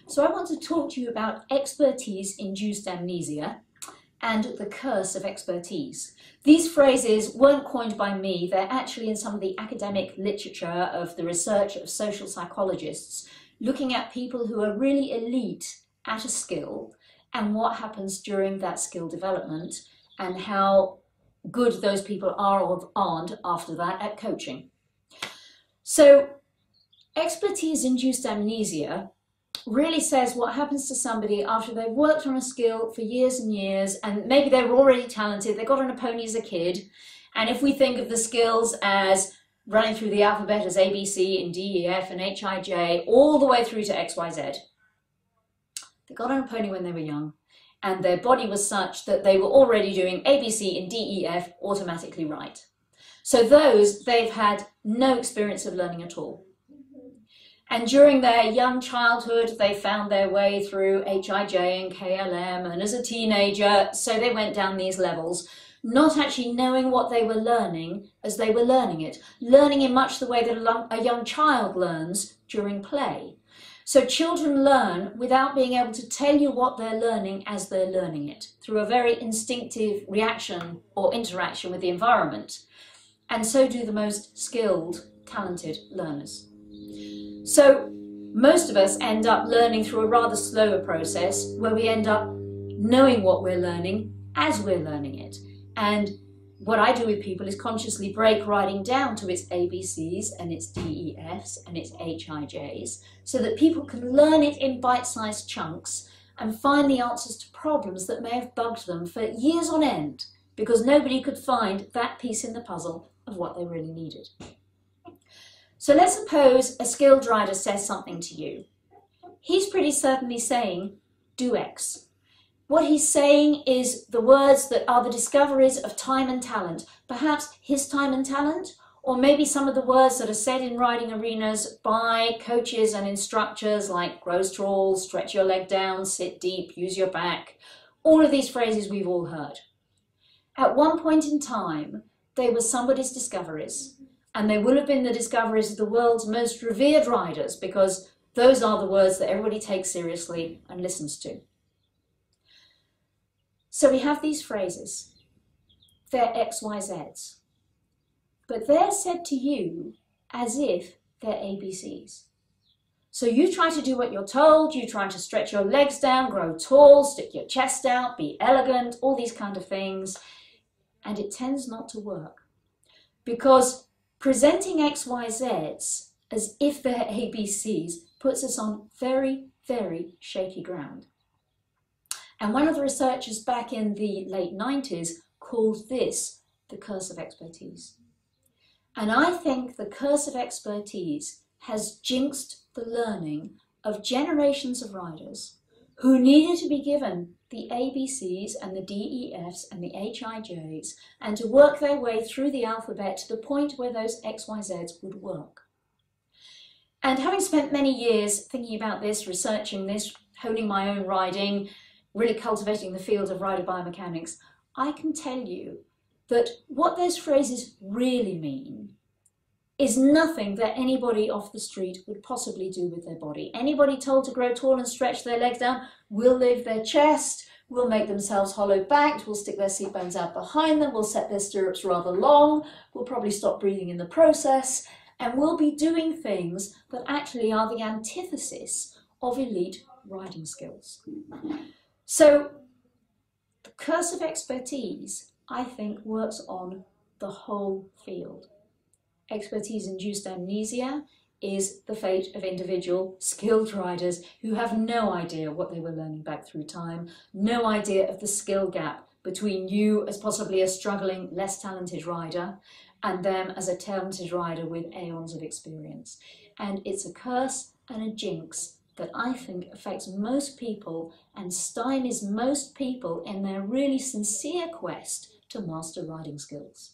So I want to talk to you about expertise-induced amnesia and the curse of expertise. These phrases weren't coined by me, they're actually in some of the academic literature of the research of social psychologists, looking at people who are really elite at a skill and what happens during that skill development and how good those people are or aren't after that at coaching. So expertise-induced amnesia really says what happens to somebody after they've worked on a skill for years and years, and maybe they were already talented, they got on a pony as a kid, and if we think of the skills as running through the alphabet as A, B, C, and D, E, F, and H, I, J, all the way through to X, Y, Z. They got on a pony when they were young, and their body was such that they were already doing A, B, C, and D, E, F automatically right. So those, they've had no experience of learning at all. And during their young childhood, they found their way through HIJ and KLM, and as a teenager, so they went down these levels, not actually knowing what they were learning as they were learning it, learning in much the way that a young child learns during play. So children learn without being able to tell you what they're learning as they're learning it, through a very instinctive reaction or interaction with the environment. And so do the most skilled, talented learners. So most of us end up learning through a rather slower process where we end up knowing what we're learning as we're learning it. And what I do with people is consciously break writing down to its ABCs and its DEFs and its HIJs so that people can learn it in bite-sized chunks and find the answers to problems that may have bugged them for years on end because nobody could find that piece in the puzzle of what they really needed. So let's suppose a skilled rider says something to you. He's pretty certainly saying, do X. What he's saying is the words that are the discoveries of time and talent, perhaps his time and talent, or maybe some of the words that are said in riding arenas by coaches and instructors like grow tall, stretch your leg down, sit deep, use your back. All of these phrases we've all heard. At one point in time, they were somebody's discoveries. And they will have been the discoveries of the world's most revered riders because those are the words that everybody takes seriously and listens to. So we have these phrases. They're XYZs. But they're said to you as if they're ABCs. So you try to do what you're told, you try to stretch your legs down, grow tall, stick your chest out, be elegant, all these kind of things. And it tends not to work. Because presenting XYZs as if they're ABCs puts us on very, very shaky ground. And one of the researchers back in the late 90s called this the curse of expertise. And I think the curse of expertise has jinxed the learning of generations of riders who needed to be given the ABCs and the DEFs and the HIJs and to work their way through the alphabet to the point where those XYZs would work. And having spent many years thinking about this, researching this, honing my own riding, really cultivating the field of rider biomechanics, I can tell you that what those phrases really mean is nothing that anybody off the street would possibly do with their body. Anybody told to grow tall and stretch their legs down will lift their chest, will make themselves hollow-backed, will stick their seat bones out behind them, will set their stirrups rather long, will probably stop breathing in the process, and will be doing things that actually are the antithesis of elite riding skills. So the curse of expertise, I think, works on the whole field. Expertise-induced amnesia is the fate of individual skilled riders who have no idea what they were learning back through time, no idea of the skill gap between you as possibly a struggling, less talented rider and them as a talented rider with aeons of experience. And it's a curse and a jinx that I think affects most people and stymies most people in their really sincere quest to master riding skills.